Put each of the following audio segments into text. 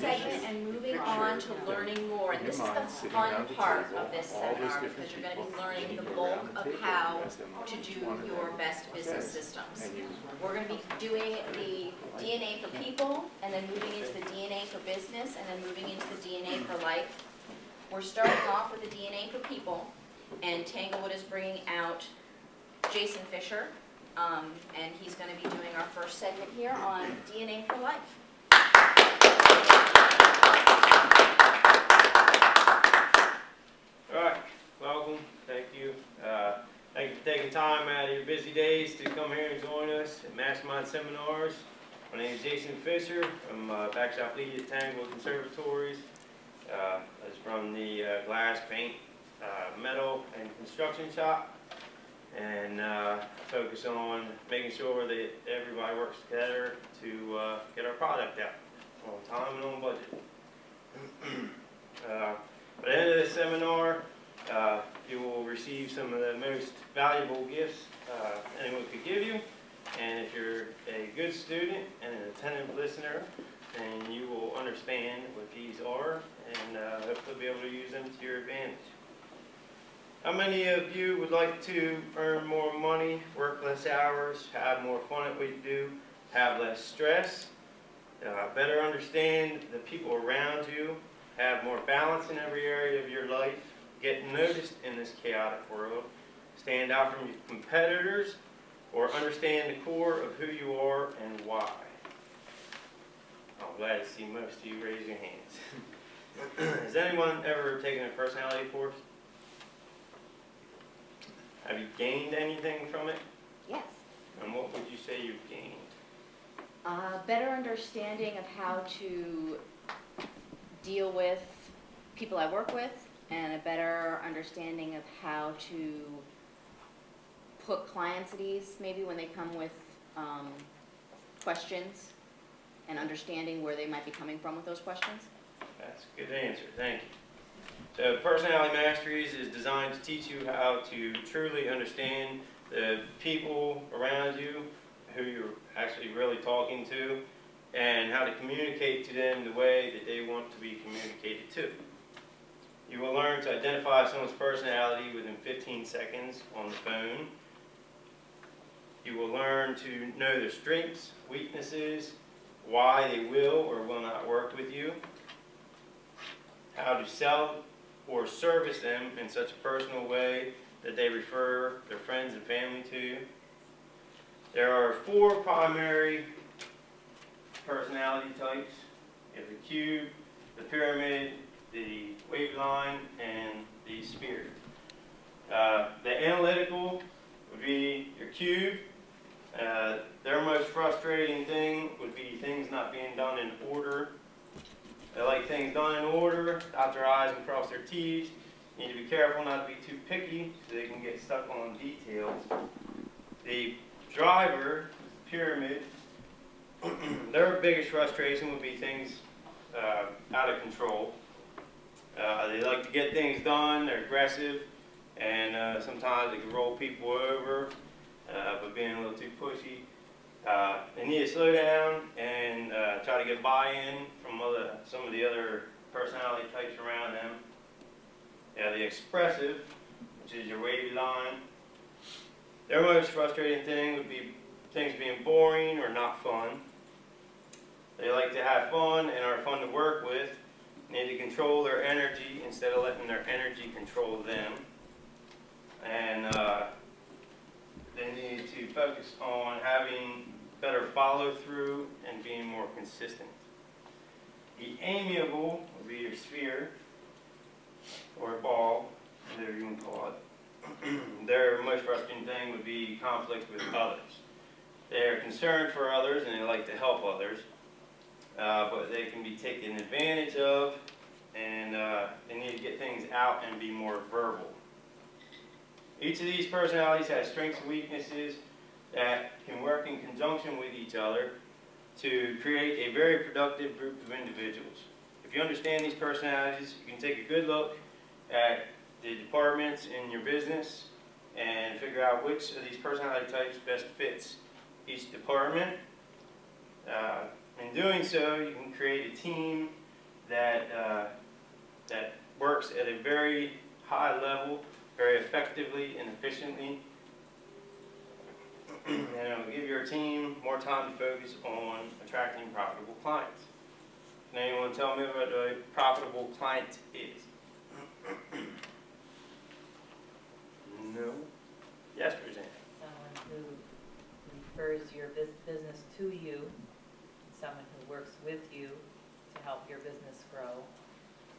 segment and moving on to learning more. And this is the fun part of this seminar because you're going to be learning the bulk of how to do your best business systems. We're going to be doing the DNA for people and then moving into the DNA for business and then moving into the DNA for life. We're starting off with the DNA for people, and Tanglewood is bringing out Jason Fisher, and he's going to be doing our first segment here on DNA for life. All right, welcome, thank you. Thank you for taking time out of your busy days to come here and join us at Mastermind Seminars. My name is Jason Fisher. I'm backshop lead at Tanglewood Conservatories. I just run the glass, paint, metal, and construction shop, and focus on making sure that everybody works together to get our product out on time and on budget. At the end of this seminar, you will receive some of the most valuable gifts anyone could give you, and if you're a good student and an attentive listener, then you will understand what these are and hopefully be able to use them to your advantage. How many of you would like to earn more money, work less hours, have more fun at what you do, have less stress, better understand the people around you, have more balance in every area of your life, get noticed in this chaotic world, stand out from your competitors, or understand the core of who you are and why? I'm glad to see most of you raise your hands. Has anyone ever taken a personality course? Have you gained anything from it? Yes. And what would you say you've gained? Better understanding of how to deal with people I work with, and a better understanding of how to put clients at ease, maybe when they come with questions, and understanding where they might be coming from with those questions. That's a good answer, thank you. So Personality Masteries is designed to teach you how to truly understand the people around you, who you're actually really talking to, and how to communicate to them the way that they want to be communicated to. You will learn to identify someone's personality within 15 seconds on the phone. You will learn to know their strengths, weaknesses, why they will or will not work with you, how to sell or service them in such a personal way that they refer their friends and family to you. There are 4 primary personality types. You have the cube, the pyramid, the wavy line, and the sphere. The analytical would be your cube. Their most frustrating thing would be things not being done in order. They like things done in order, dot their I's and cross their T's. You need to be careful not to be too picky so they can get stuck on details. The driver, the pyramid, their biggest frustration would be things out of control. They like to get things done, they're aggressive, and sometimes they can roll people over by being a little too pushy. They need to slow down and try to get buy-in from some of the other personality types around them. The expressive, which is your wavy line. Their most frustrating thing would be things being boring or not fun. They like to have fun and are fun to work with. They need to control their energy instead of letting their energy control them. And they need to focus on having better follow-through and being more consistent. The amiable would be your sphere, or ball, whatever you want to call it. Their most frustrating thing would be conflict with others. They're concerned for others and they like to help others, but they can be taken advantage of, and they need to get things out and be more verbal. Each of these personalities has strengths and weaknesses that can work in conjunction with each other to create a very productive group of individuals. If you understand these personalities, you can take a good look at the departments in your business and figure out which of these personality types best fits each department. In doing so, you can create a team that, that works at a very high level, very effectively and efficiently. And it'll give your team more time to focus on attracting profitable clients. Can anyone tell me what a profitable client is? No? Yes, Roseanne? Someone who refers your business to you, someone who works with you to help your business grow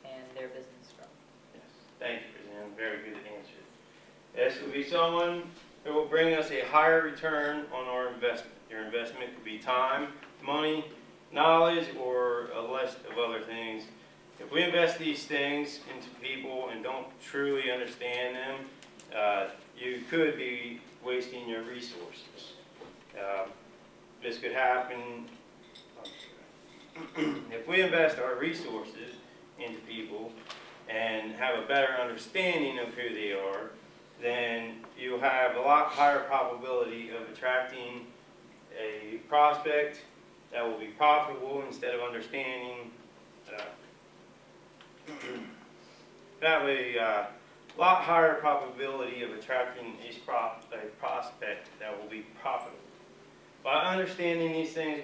and their business grow. Yes. Thank you, Roseanne. Very good answer. This will be someone who will bring us a higher return on our investment. Your investment could be time, money, knowledge, or a list of other things. If we invest these things into people and don't truly understand them, you could be wasting your resources. This could happen if we invest our resources into people and have a better understanding of who they are, then you have a lot higher probability of attracting a prospect that will be profitable instead of understanding. That way, a lot higher probability of attracting a prospect that will be profitable. By understanding these things,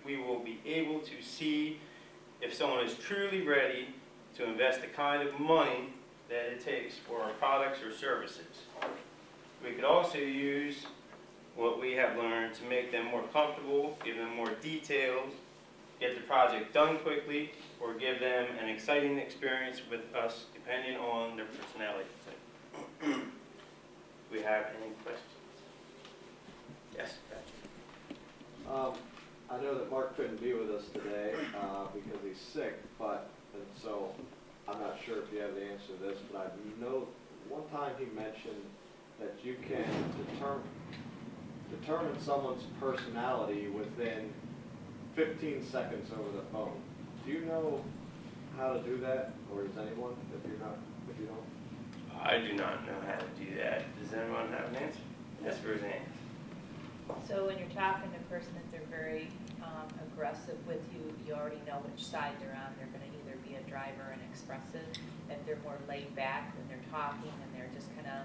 we will be able to see if someone is truly ready to invest the kind of money that it takes for our products or services. We could also use what we have learned to make them more comfortable, give them more details, get the project done quickly, or give them an exciting experience with us depending on their personality. Do we have any questions? Yes, Patrick. I know that Mark couldn't be with us today because he's sick, and so I'm not sure if you have the answer to this, but I know one time he mentioned that you can determine someone's personality within 15 seconds over the phone. Do you know how to do that, or does anyone? If you don't, I do not know how to do that. Does anyone have an answer? Yes, Roseanne. So when you're talking to a person that they're very aggressive with you, you already know which side they're on. They're going to either be a driver and expressive. If they're more laid back when they're talking and they're just kind of,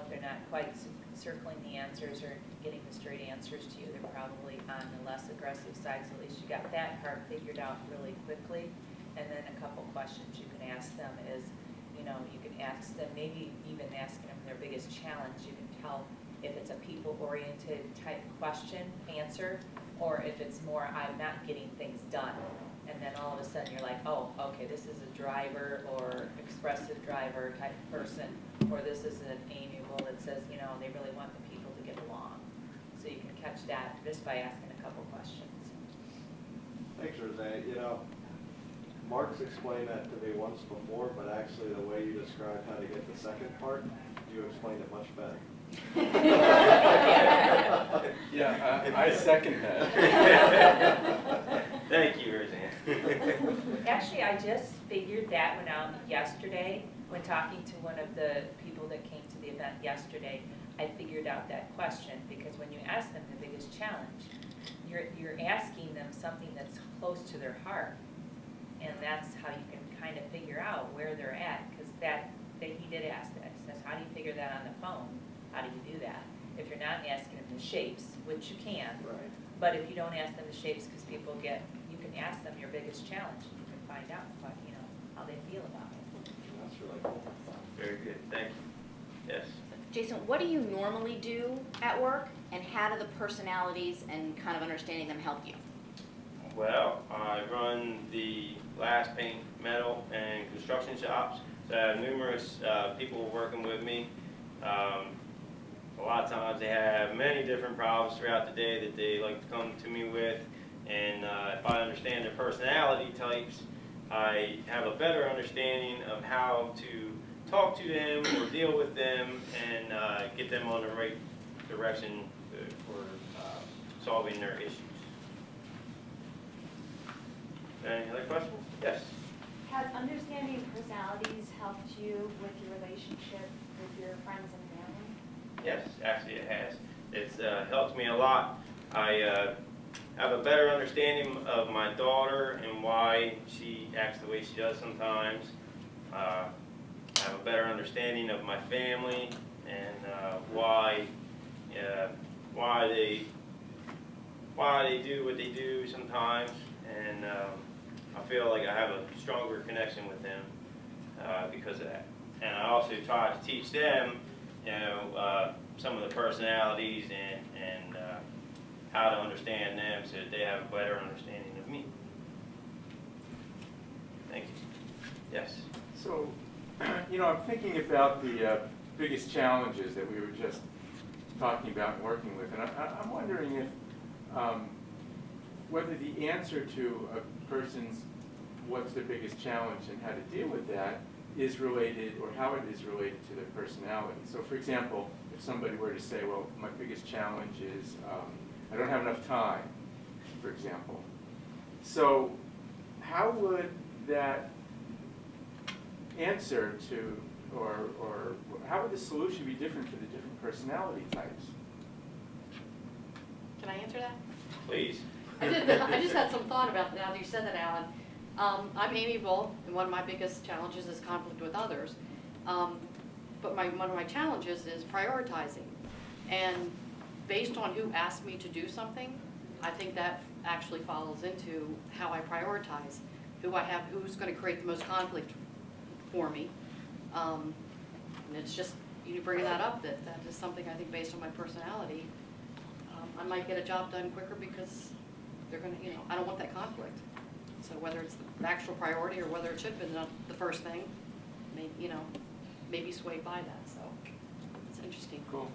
they're not quite circling the answers or getting the straight answers to you, they're probably on the less aggressive side. So at least you got that part figured out really quickly. And then a couple questions you can ask them is, you can ask them, maybe even asking them their biggest challenge. You can tell if it's a people-oriented type question, answer, or if it's more, I'm not getting things done. And then all of a sudden you're like, oh, okay, this is a driver or expressive driver type person, or this is an amiable that says, they really want the people to get along. So you can catch that just by asking a couple questions. thanks, Roseanne. Mark's explained that to me once before, but actually the way you described how to get the second part, you explained it much better. Yeah, I second that. Thank you, Roseanne. Actually, I just figured that one out yesterday when talking to one of the people that came to the event yesterday. I figured out that question because when you ask them the biggest challenge, you're asking them something that's close to their heart, and that's how you can kind of figure out where they're at. Because he did ask that. He says, how do you figure that on the phone? How do you do that? If you're not asking them the shapes, which you can, Right. but if you don't ask them the shapes, because you can ask them your biggest challenge. You can find out what, how they feel about it. That's really cool. Very good. Thank you. Yes. Jason, what do you normally do at work, and how do the personalities and kind of understanding them help you? Well, I run the glass, paint, metal, and construction shops. So I have numerous people working with me. A lot of times they have many different problems throughout the day that they like to come to me with. And if I understand their personality types, I have a better understanding of how to talk to them or deal with them and get them on the right direction for solving their issues. Any other questions? Yes. Has understanding personalities helped you with your relationship with your friends and family? Yes, actually it has. It's helped me a lot. I have a better understanding of my daughter and why she acts the way she does sometimes. Have a better understanding of my family and why they do what they do sometimes, and I feel like I have a stronger connection with them because of that. And I also try to teach them, some of the personalities and how to understand them so that they have a better understanding of me. Thank you. Yes. So, I'm thinking about the biggest challenges that we were just talking about and working with, and I'm wondering if whether the answer to a person's what's their biggest challenge and how to deal with that is related, or how it is related to their personality. So for example, if somebody were to say, well, my biggest challenge is I don't have enough time, for example. So how would that answer to, or how would the solution be different for the different personality types? Can I answer that? Please. I just had some thought about that. Now that you said that, Alan. I'm amiable, and one of my biggest challenges is conflict with others. But one of my challenges is prioritizing. And based on who asked me to do something, I think that actually follows into how I prioritize, who's going to create the most conflict for me. And it's just, you bringing that up, that is something I think based on my personality, I might get a job done quicker because they're going to, I don't want that conflict. So whether it's the actual priority or whether it should have been the first thing, maybe swayed by that. So it's interesting. Cool.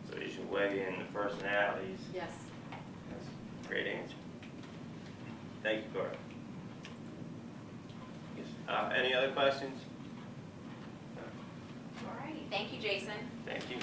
So you should weigh in the personalities. Yes. That's a great answer. Thank you, Cora. Any other questions? All righty, thank you, Jason. Thank you.